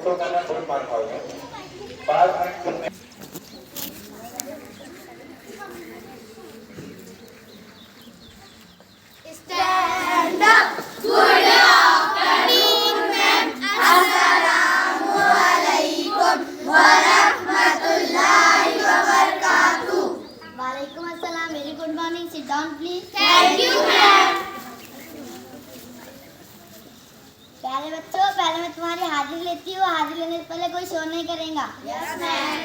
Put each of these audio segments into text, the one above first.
तो करना बहुत मार खाओगे बाद में तुम Stand up. Good afternoon, ma'am. Assalamu alaikum wa rahmatullahi wa barakatuh. Walaikum assalam. Very good morning. Sit down, please. Thank you, ma'am. प्यारे बच्चों, पहले मैं तुम्हारी हाजिरी लेती हूँ. हाजिरी लेने से पहले कोई शोर नहीं करेगा. Yes, ma'am.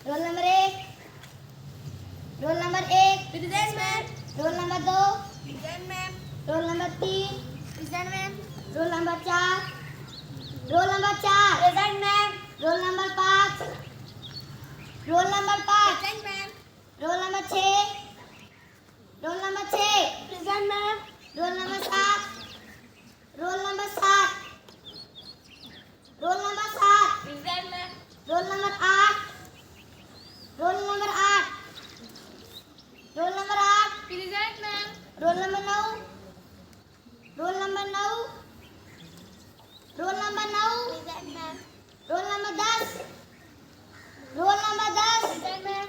Roll number 1. Roll number 1. Present, ma'am. Roll number 2. Present, ma'am. Roll number 3. Present, ma'am. Roll number 4. Roll number 4. Present, ma'am. Roll number 5. Roll number 5. Present, ma'am. Roll number 6. Roll number 6. Present, ma'am. Roll number 7. Roll number 7. Roll number 7. Present, ma'am. Roll number 8. Roll number 8. Roll number 8. Present, ma'am. Roll number 9. Roll number 9. Roll number 9. Present, ma'am. Roll number 10. Roll number 10. Present, ma'am.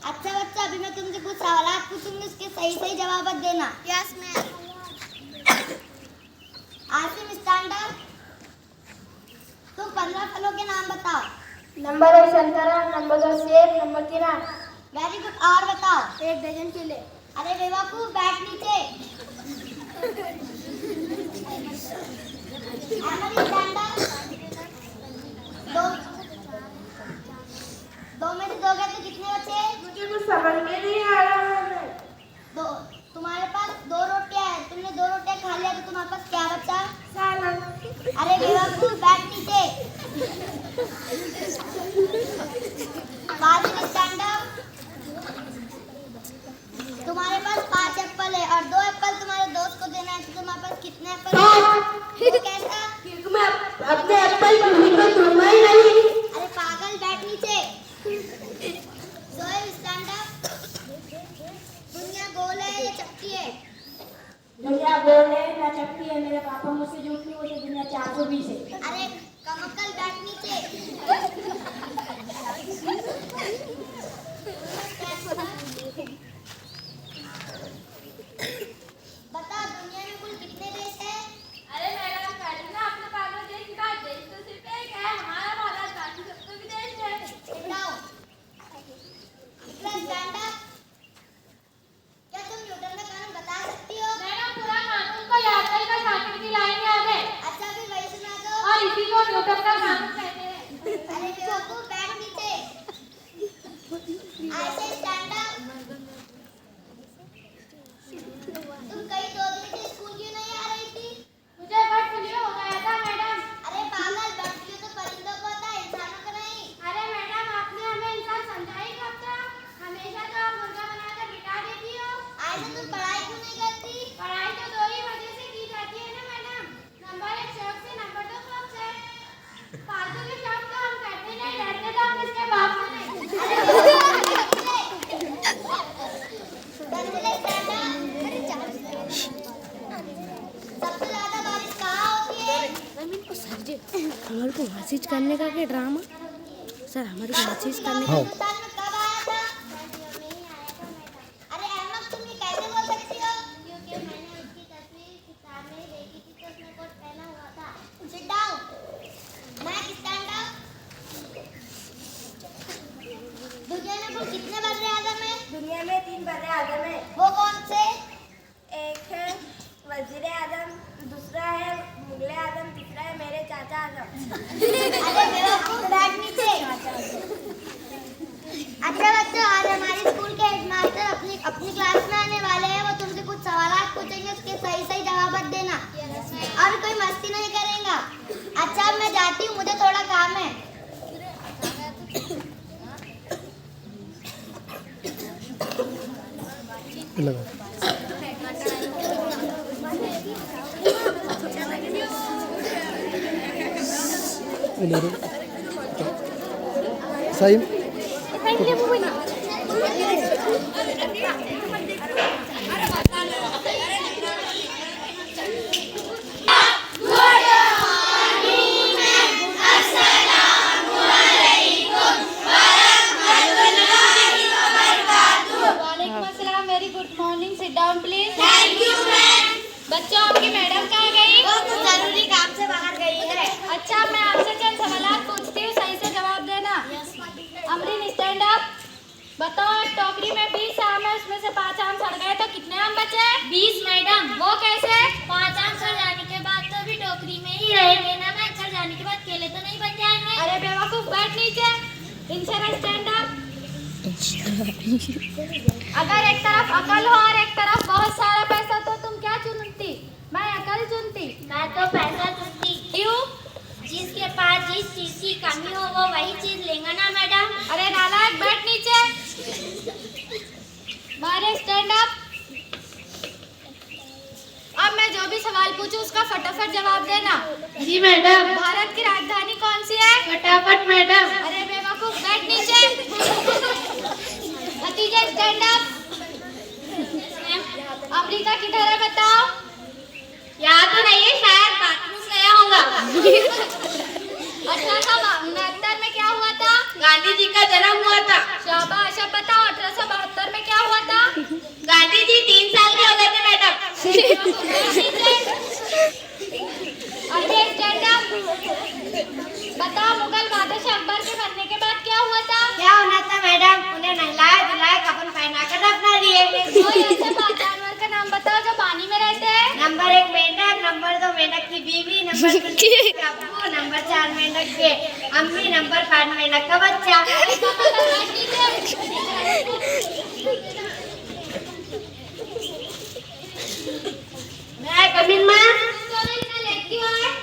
अच्छा बच्चा, अभी मैं तुमसे कुछ सवाल पूछूंगी, उसके सही सही जवाब देना. Yes, ma'am. Asim, stand up. तुम 15 फलों के नाम बताओ. नंबर 1 संतरा, नंबर 2 सेब, नंबर 3 आम. Very good. और बताओ. 1 डजन केले. अरे बेवकूफ, बैठ नीचे. Emery, stand up. दो में से 2 गए तो कितने बचे? मुझे कुछ समझ में नहीं आ रहा है. दो. तुम्हारे पास 2 रोटियां हैं, तुमने 2 रोटियां खा लिया तो तुम्हारे पास क्या बचा? सालन. अरे बेवकूफ, बैठ नीचे. फाजिल, स्टैंड अप. तुम्हारे पास 5 एप्पल है और 2 एप्पल तुम्हारे दोस्त को देना है, तो तुम्हारे पास कितने एप्पल है? वो कैसा? क्योंकि मैं अपने एप्पल किसी को दूंगा ही नहीं. अरे पागल, बैठ नीचे. Sohail, stand up. दुनिया गोल है या चपटी है? दुनिया गोल है ना चपटी है. मेरे पापा मुझसे झूठ नहीं बोलते. दुनिया 420 है. अरे कमकल, बैठ नीचे. बता, दुनिया में कुल कितने देश हैं? अरे मैडम, पहले ना अपने पागल देश का देश तो सिर्फ एक है, हमारा भारत. बाकी सब तो विदेश है. Sit down. Stand up. क्या तुम न्यूटन का कानून बता सकती हो? मैडम, पूरा कानून को याद करेगा, शाकिर की लाइन याद है. अच्छा, फिर वही सुना दो. और इसी को न्यूटन का कानून कहते हैं. अरे बेवकूफ, बैठ नीचे. ऐसे स्टैंड अप. तुम कई 2 दिन से स्कूल क्यों नहीं आ रही थी? मुझे बर्ड फ्लू हो गया था मैडम. अरे पागल, बर्ड फ्लू तो परिंदों को होता है, इंसानों को नहीं. अरे मैडम, आपने हमें इंसान समझा ही कब था? हमेशा तो आप मुर्गा बनाकर बिठा देती हो. ऐसे तुम पढ़ाई क्यों नहीं करती? पढ़ाई तो 2 ही वजह से की जाती है ना मैडम. नंबर 1 शौक से, नंबर 2 शौक से. फालतू के शौक तो हम करते नहीं, डरते तो हम इसके बाप से नहीं. सबसे ज्यादा बारिश कहाँ होती है? हमारे को मैसेज करने का क्या ड्रामा सर, हमारे को मैसेज करने का. हिंदुस्तान में कब आया था? अरे अहमद, तुम ये कैसे बोल सकती हो? क्योंकि मैंने उसकी तस्वीर किताब में देखी थी तो उसने कोट पहना हुआ था. Sit down. Mike, stand up. दुनिया में कुल कितने बर्रे आदम हैं? दुनिया में 3 बड़े आदम है. वो कौन से? एक है वजीर आदम, दूसरा है मुगले आदम, तीसरा है मेरे चाचा आदम. अरे बेवकूफ, बैठ नीचे. अच्छा बच्चों, आज हमारे स्कूल के हेडमास्टर अपनी क्लास में आने वाले हैं. वो तुमसे कुछ सवाल पूछेंगे, उसके सही सही जवाब देना. और कोई मस्ती नहीं करेगा. अच्छा, अब मैं जाती हूँ, मुझे थोड़ा काम है. साइम प्लीज। Thank you ma'am. बच्चों, आपकी मैडम कहाँ गई? वो कुछ जरूरी काम से बाहर गई है। अच्छा, मैं आपसे चंद सवाल पूछती हूँ, सही से जवाब देना। Amreen, stand up. बताओ, एक टोकरी में 20 आम है, उसमें से 5 आम सड़ गए, तो कितने आम बचे? 20 मैडम। वो कैसे? 5 आम सड़ जाने के बाद तो भी टोकरी में ही रहेंगे ना मैम, सड़ जाने के बाद केले तो नहीं बन जाएंगे। अरे बेवकूफ, बैठ नीचे। इंशाल्लाह स्टैंड अप। अगर एक तरफ अकल हो और एक तरफ बहुत सारा पैसा, तो तुम क्या चुनती? मैं अकल चुनती। मैं तो पैसा चुनती। क्यों? जिसके पास जिस चीज की कमी हो वो वही चीज लेगा ना मैडम। अरे नालायक, बैठ नीचे। बारे स्टैंड अप। अब मैं जो भी सवाल पूछूं उसका फटाफट जवाब देना। जी मैडम। भारत की राजधानी कौन सी है? फटाफट मैडम। अरे बेवकूफ, बैठ नीचे। भतीजे स्टैंड अप। अमेरिका किधर है बताओ? याद तो नहीं है, शायद बाथरूम गया होगा। 1869 में क्या हुआ था? गांधी जी का जन्म हुआ था। शाबाश। अब बताओ, 1872 में क्या हुआ था? गांधी जी 3 साल के हो गए थे मैडम। अरे स्टैंड अप। बताओ, मुगल बादशाह अकबर के मरने के बाद क्या हुआ था? क्या होना था मैडम? उन्हें नहलाए धुलाए कफन पहना कर दफना दिए। कोई ऐसे 5 जानवर का नाम बताओ जो पानी में रहते हैं। नंबर 1 मेंढक, नंबर 2 मेंढक की बीवी, नंबर 3 अब्बू, नंबर 4 मेंढक के अम्मी, नंबर 5 मेंढक का बच्चा। मैं कमिन में।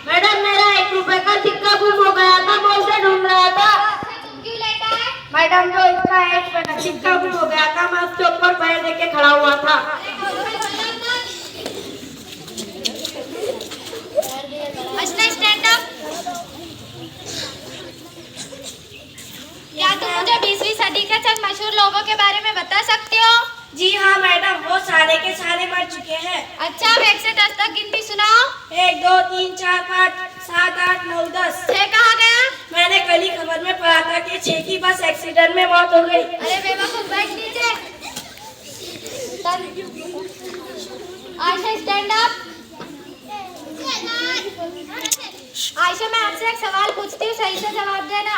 मैडम, मेरा 1 रुपए का सिक्का गुम हो गया था, मैं उसे ढूंढ रहा था। क्यों लेटा है? मैडम, जो इसका 1 रुपए का सिक्का गुम हो गया था, मैं उसके ऊपर पैर दे के खड़ा हुआ था। अच्छा, स्टैंड अप। क्या तुम मुझे 20वीं सदी के चंद मशहूर लोगों के बारे में बता सकते हो? जी हाँ मैडम, वो सारे के सारे मर चुके हैं। अच्छा, अब 1 से 10 तक गिनती सुनाओ। 1 2 3 4 5 7 8 9 10। 6 कहाँ गया? मैंने कल ही खबर में पढ़ा था कि 6 की बस एक्सीडेंट में मौत हो गई। अरे बेवकूफ, बैठ नीचे। Ayesha stand up. आयशा, मैं आपसे एक सवाल पूछती हूँ, सही से जवाब देना।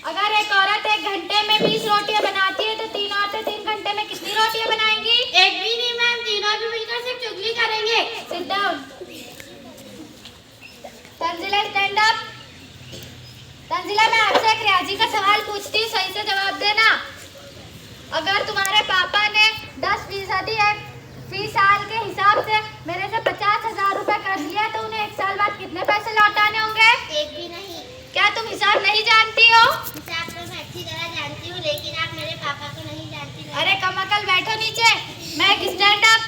अगर एक औरत 1 घंटे में 20 रोटियां बनाती है, तो 3 औरतें 3 घंटे में कितनी रोटियां बनाएंगी? एक भी नहीं मैम, तीनों भी मिलकर सिर्फ चुगली करेंगे। Sit down. Tanzila stand up. Tanzila, मैं आपसे एक रियाजी का सवाल पूछती हूँ, सही से जवाब देना। अगर तुम्हारे पापा ने 10% फी साल के हिसाब से मेरे से 50,000 रुपए कर दिया, तो उन्हें 1 साल बाद कितने पैसे लौटाने होंगे? एक भी नहीं। क्या तुम हिसाब नहीं जानती हो? हिसाब तो मैं अच्छी तरह जानती हूँ, लेकिन आप मेरे पापा को नहीं जानती। अरे कम अकल, बैठो नीचे। मैं एक स्टैंड अप।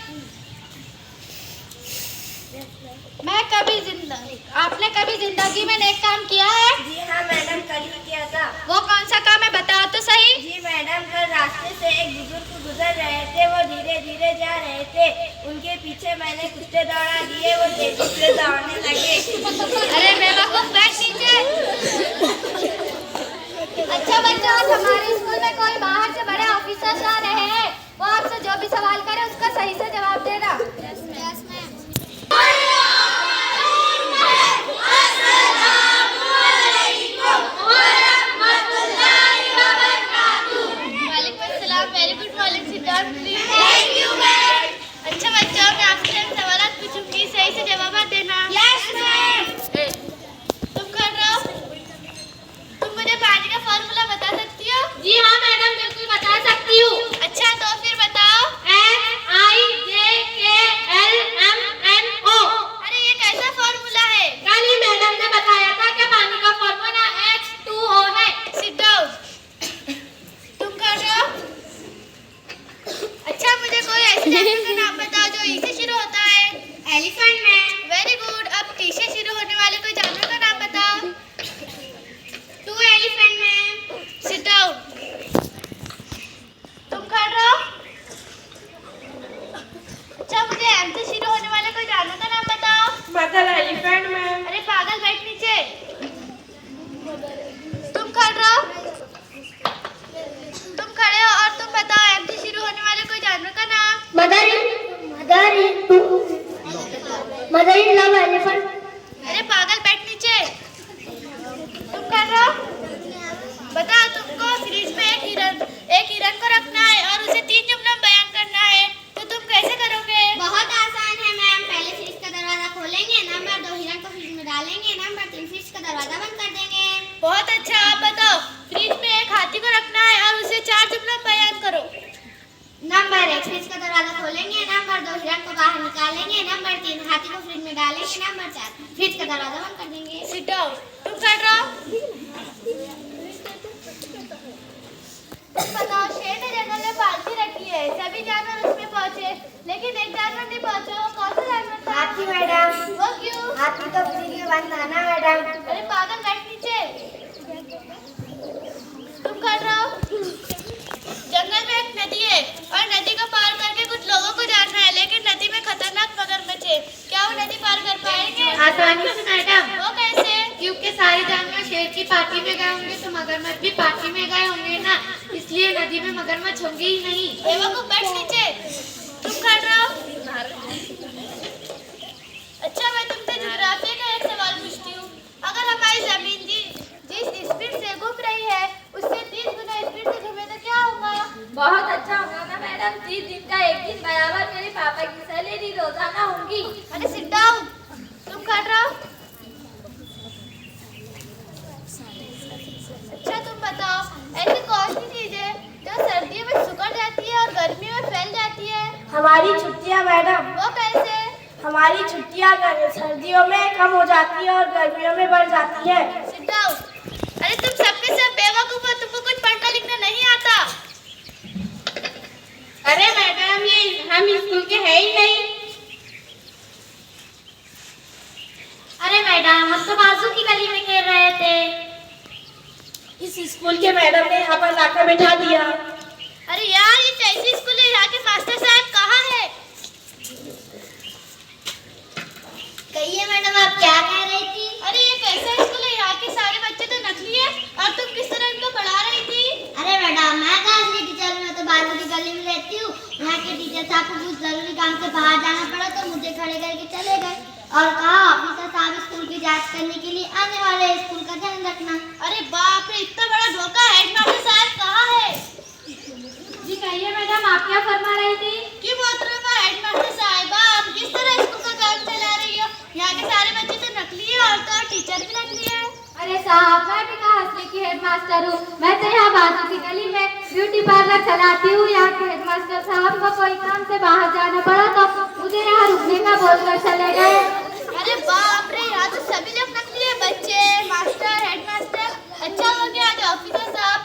आपने कभी जिंदगी में नेक काम किया है? जी हाँ मैडम, कल ही किया था। वो कौन सा काम है, बताओ तो सही। जी मैडम, कल रास्ते से एक बुजुर्ग गुजर रहे थे, वो धीरे धीरे जा रहे थे। उनके पीछे मैंने कुत्ते दौड़ा दिए, वो तेजी से दौड़ने लगे। अरे बेवकूफ, बैठ नीचे। अच्छा बच्चों, आज हमारे स्कूल में कोई बाहर से बड़े ऑफिसर्स आ रहे हैं, वो आपसे जो भी सवाल करे उसका सही से जवाब देना। Very good morning Siddharth. Thank you ma'am. अच्छा बच्चों, मैं आपसे एक सवाल पूछूंगी, सही से जवाब देना। Yes ma'am. तुम कर रहे हो? तुम मुझे पानी का फॉर्मूला बता सकती हो? जी हाँ मैडम, बिल्कुल बता सकती हूँ। अच्छा, तो फिर बताओ। FIJK mother in love elephant. अरे पागल, बैठ नीचे। तुम कर रहे हो? बताओ, तुमको फ्रिज में एक हिरन को रखना है और उसे 3 जुमलों में बयान करना है, तो तुम कैसे करोगे? बहुत आसान है मैम। पहले फ्रिज का दरवाजा खोलेंगे, नंबर 2 हिरन को फ्रिज में डालेंगे, नंबर 3 फ्रिज का दरवाजा बंद कर देंगे। बहुत अच्छा। आप बताओ, फ्रिज में एक हाथी को रखना है और उसे 4 जुमलों में बयान करो। नंबर 1 फ्रिज का दरवाजा खोलेंगे, नंबर 2 हिरन को बाहर निकालेंगे, नंबर 3 हाथी को फ्रिज में डालेंगे, नंबर 4 फ्रिज का दरवाजा बंद कर देंगे। Sit down. तुम कर रहे हो? तुम बताओ, शेर ने जंगल में पालतू रखी है, सभी जानवर उसमें पहुंचे, लेकिन एक जानवर नहीं पहुंचा। वो कौन सा जानवर था? हाथी मैडम। वो क्यों? हाथी को फ्रिज में बंद था ना मैडम। अरे पागल, बैठ नीचे। तुम कर रहे हो? जंगल में एक नदी है और नदी को पार करके कुछ लोगों को जाना है, लेकिन नदी में खतरनाक मगरमच्छ है। क्या वो नदी पार कर पाएंगे? आसानी से मैडम। वो कैसे? क्योंकि सारे जानवर शेर की पार्टी में गए होंगे तो मगरमच्छ भी पार्टी में गए होंगे ना, इसलिए नदी में मगरमच्छ होंगे ही नहीं। बेवकूफ, बैठ नीचे। तुम कर रहे हो? अच्छा, मैं तुमसे ज्योग्राफी का एक सवाल पूछती हूँ। अगर हमारी जमीन जिस स्पीड से घूम रही है उससे 30 गुना स्पीड से घूमे तो क्या होगा? बहुत अच्छा होगा ना मैडम। 30 दिन का एक दिन बराबर मेरे पापा की सैलरी रोजाना होगी। अरे सिट डाउन। तुम कर रहे हो? अच्छा, तुम बताओ, ऐसी कौन सी चीज है जो सर्दियों में सुखड़ जाती है और गर्मियों में फैल जाती है? हमारी छुट्टियां मैडम। वो कैसे? हमारी छुट्टियां सर्दियों में कम हो जाती है और गर्मियों में बढ़ जाती है। Sit down. अरे तुम सब के सब बेवकूफ हो, तुमको कुछ पढ़ना लिखना नहीं आता। अरे मैडम, ये हम स्कूल के है ही नहीं। अरे मैडम, हम तो बाजू की गली में खेल रहे थे। इस स्कूल के मैडम ने यहाँ पर लाकर बैठा दिया। अरे यार, ये कैसी स्कूल है? यहाँ के मास्टर साहब कहाँ है? कहिए मैडम, आप क्या कह रही थी? अरे ये कैसा स्कूल है? यहाँ के सारे बच्चे तो नकली है और तुम किस तरह इनको पढ़ा रही थी? अरे मैडम, मैं कहाँ से टीचर हूँ? मैं तो बाजू की गली में रहती हूँ। यहाँ के टीचर साहब को कुछ जरूरी काम से बाहर जाना पड़ा तो मुझे खड़े करके चले गए और कहा ऑफिसर साहब स्कूल की जांच करने के लिए आने वाले, स्कूल का ध्यान रखना। अरे बाप रे, इतना बड़ा धोखा! हेडमास्टर साहब कहाँ है? जी कहिए मैडम, आप क्या फरमा रही थी? क्यों मोहतरमा हेडमास्टर साहिबा, आप किस तरह स्कूल का काम चला रही हो? यहाँ के सारे बच्चे तो नकली है और तो टीचर भी नकली है। अरे साहब, मैं भी कहाँ असली की हेडमास्टर हूँ। मैं तो यहाँ बाजू की गली में ब्यूटी पार्लर चलाती हूँ। यहाँ के हेडमास्टर साहब को कोई काम से बाहर जाना पड़ा तो मुझे यहाँ रुकने का बोलकर चले गए। अरे बाप रे, यहाँ तो सभी लोग नकली है, बच्चे, मास्टर, हेडमास्टर। अच्छा हो गया आज ऑफिसर साहब